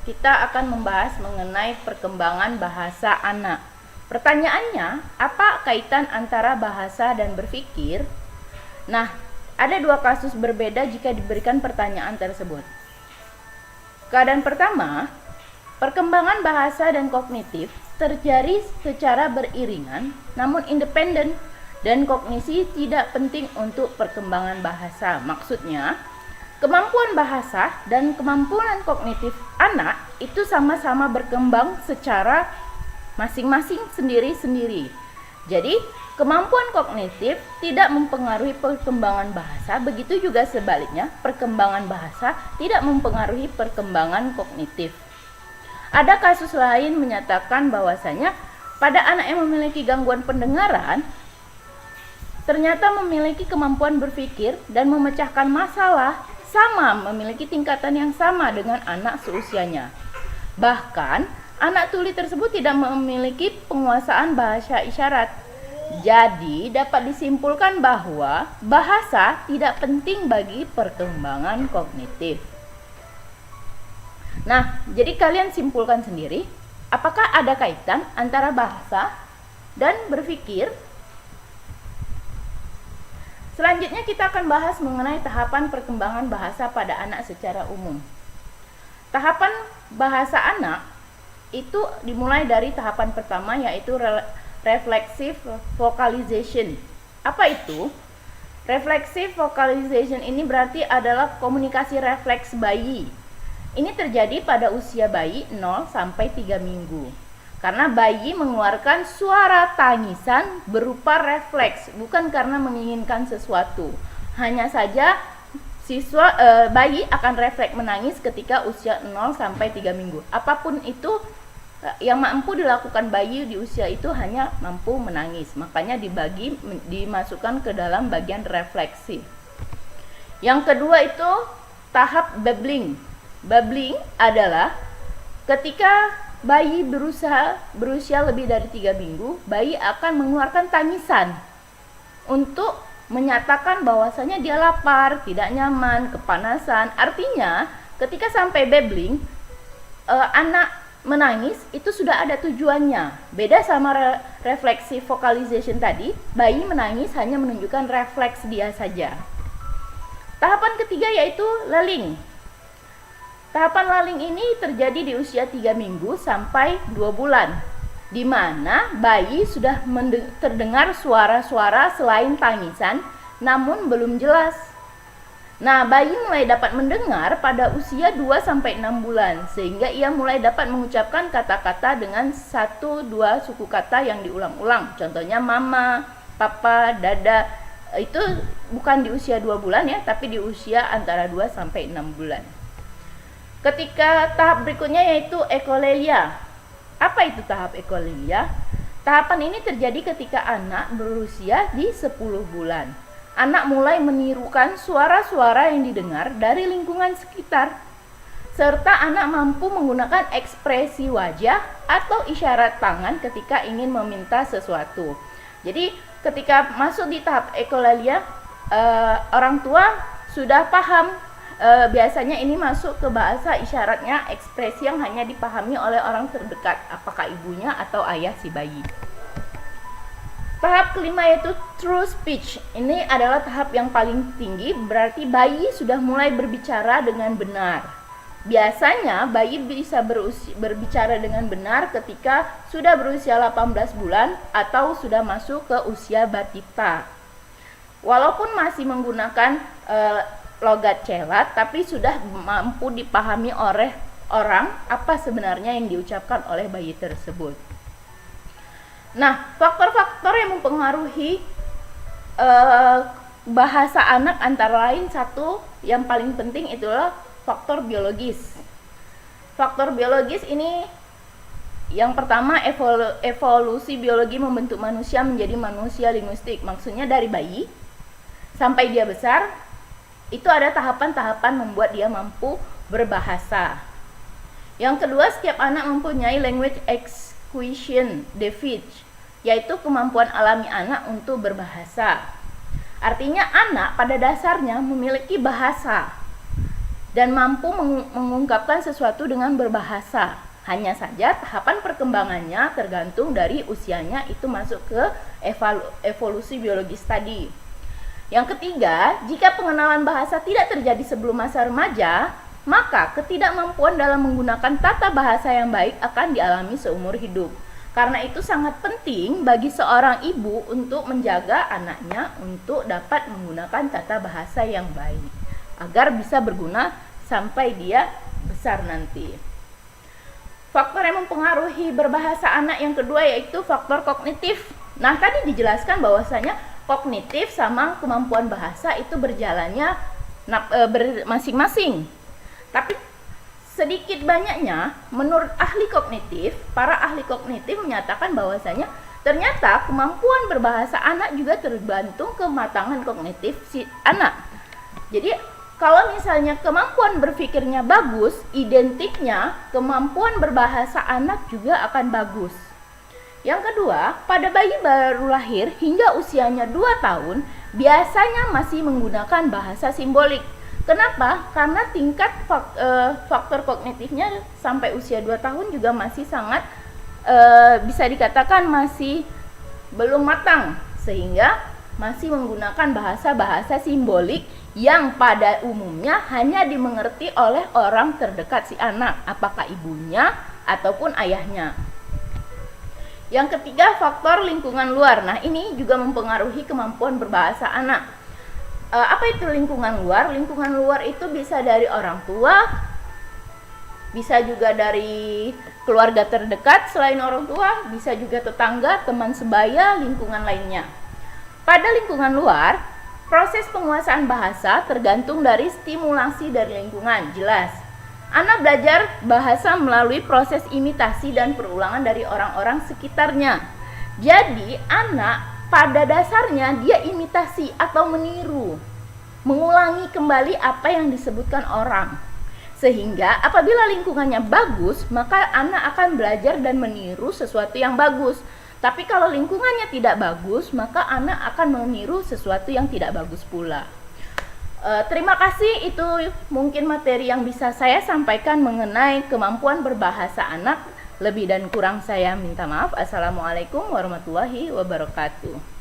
kita akan membahas mengenai perkembangan bahasa anak. Pertanyaannya, apa kaitan antara bahasa dan berpikir? Nah, ada dua kasus berbeda jika diberikan pertanyaan tersebut. Keadaan pertama, perkembangan bahasa dan kognitif terjadi secara beriringan namun independen, dan kognisi tidak penting untuk perkembangan bahasa. Maksudnya, kemampuan bahasa dan kemampuan kognitif anak itu sama-sama berkembang secara masing-masing sendiri-sendiri. Jadi, kemampuan kognitif tidak mempengaruhi perkembangan bahasa, begitu juga sebaliknya, perkembangan bahasa tidak mempengaruhi perkembangan kognitif. Ada kasus lain menyatakan bahwasanya pada anak yang memiliki gangguan pendengaran ternyata memiliki kemampuan berpikir dan memecahkan masalah memiliki tingkatan yang sama dengan anak seusianya. Bahkan, anak tuli tersebut tidak memiliki penguasaan bahasa isyarat. Jadi, dapat disimpulkan bahwa bahasa tidak penting bagi perkembangan kognitif. Nah, jadi kalian simpulkan sendiri, apakah ada kaitan antara bahasa dan berpikir? Selanjutnya kita akan bahas mengenai tahapan perkembangan bahasa pada anak secara umum. Tahapan bahasa anak itu dimulai dari tahapan pertama, yaitu reflexive vocalization. Apa itu? Reflexive vocalization ini berarti adalah komunikasi refleks bayi. Ini terjadi pada usia bayi 0 sampai 3 minggu. Karena bayi mengeluarkan suara tangisan berupa refleks, bukan karena menginginkan sesuatu. Hanya saja bayi akan refleks menangis ketika usia 0 sampai 3 minggu. Apapun itu yang mampu dilakukan bayi di usia itu hanya mampu menangis. Makanya dimasukkan ke dalam bagian refleksi. Yang kedua itu tahap babbling. Babbling adalah ketika bayi berusia lebih dari 3 minggu, bayi akan mengeluarkan tangisan untuk menyatakan bahwasanya dia lapar, tidak nyaman, kepanasan. Artinya, ketika sampai babbling, anak menangis itu sudah ada tujuannya. Beda sama reflexive vocalization tadi, bayi menangis hanya menunjukkan refleks dia saja. Tahapan ketiga yaitu lulling. Tahapan lulling ini terjadi di usia 3 minggu sampai 2 bulan, di mana bayi sudah terdengar suara-suara selain tangisan, namun belum jelas. Nah, bayi mulai dapat mendengar pada usia 2 sampai 6 bulan, sehingga ia mulai dapat mengucapkan kata-kata dengan 1-2 suku kata yang diulang-ulang. Contohnya mama, papa, dada. Itu bukan di usia 2 bulan ya, tapi di usia antara 2 sampai 6 bulan. Ketika tahap berikutnya yaitu ekolalia. Apa itu tahap ekolalia? Tahapan ini terjadi ketika anak berusia di 10 bulan. Anak mulai menirukan suara-suara yang didengar dari lingkungan sekitar, serta anak mampu menggunakan ekspresi wajah atau isyarat tangan ketika ingin meminta sesuatu. Jadi ketika masuk di tahap ekolalia, orang tua sudah paham. Biasanya ini masuk ke bahasa isyaratnya, ekspresi yang hanya dipahami oleh orang terdekat, apakah ibunya atau ayah si bayi. Tahap kelima yaitu true speech. Ini adalah tahap yang paling tinggi, berarti bayi sudah mulai berbicara dengan benar. Biasanya bayi bisa berbicara dengan benar ketika sudah berusia 18 bulan atau sudah masuk ke usia batita. Walaupun masih menggunakan logat celat, tapi sudah mampu dipahami oleh orang apa sebenarnya yang diucapkan oleh bayi tersebut. Nah, faktor-faktor yang mempengaruhi bahasa anak antara lain, satu yang paling penting itulah faktor biologis. Faktor biologis ini yang pertama, evolusi biologi membentuk manusia menjadi manusia linguistik. Maksudnya dari bayi sampai dia besar, itu ada tahapan-tahapan membuat dia mampu berbahasa. Yang kedua, setiap anak mempunyai language acquisition deficit, yaitu kemampuan alami anak untuk berbahasa. Artinya anak pada dasarnya memiliki bahasa. dan mampu mengungkapkan sesuatu dengan berbahasa. Hanya saja tahapan perkembangannya tergantung dari usianya, itu masuk ke evolusi biologis tadi. Yang ketiga, jika pengenalan bahasa tidak terjadi sebelum masa remaja, maka ketidakmampuan dalam menggunakan tata bahasa yang baik akan dialami seumur hidup. Karena itu sangat penting bagi seorang ibu untuk menjaga anaknya untuk dapat menggunakan tata bahasa yang baik, agar bisa berguna sampai dia besar nanti. Faktor yang mempengaruhi berbahasa anak yang kedua yaitu faktor kognitif. Nah, tadi dijelaskan bahwasanya kognitif sama kemampuan bahasa itu berjalannya masing-masing. Tapi sedikit banyaknya menurut ahli kognitif, para ahli kognitif menyatakan bahwasanya ternyata kemampuan berbahasa anak juga tergantung kematangan kognitif si anak. Jadi kalau misalnya kemampuan berpikirnya bagus, identiknya kemampuan berbahasa anak juga akan bagus. Yang kedua, pada bayi baru lahir hingga usianya 2 tahun, biasanya masih menggunakan bahasa simbolik. Kenapa? Karena tingkat faktor kognitifnya sampai usia 2 tahun juga masih sangat bisa dikatakan masih belum matang, sehingga masih menggunakan bahasa-bahasa simbolik yang pada umumnya hanya dimengerti oleh orang terdekat si anak, apakah ibunya ataupun ayahnya. Yang ketiga, faktor lingkungan luar. Nah, ini juga mempengaruhi kemampuan berbahasa anak. Apa itu lingkungan luar? Lingkungan luar itu bisa dari orang tua, bisa juga dari keluarga terdekat selain orang tua, bisa juga tetangga, teman sebaya, lingkungan lainnya. Pada lingkungan luar, proses penguasaan bahasa tergantung dari stimulasi dari lingkungan, jelas. Anak belajar bahasa melalui proses imitasi dan perulangan dari orang-orang sekitarnya. Jadi, anak pada dasarnya dia imitasi atau meniru, mengulangi kembali apa yang disebutkan orang. Sehingga apabila lingkungannya bagus, maka anak akan belajar dan meniru sesuatu yang bagus. Tapi kalau lingkungannya tidak bagus, maka anak akan meniru sesuatu yang tidak bagus pula. Terima kasih, itu mungkin materi yang bisa saya sampaikan mengenai kemampuan berbahasa anak. Lebih dan kurang saya minta maaf. Assalamualaikum warahmatullahi wabarakatuh.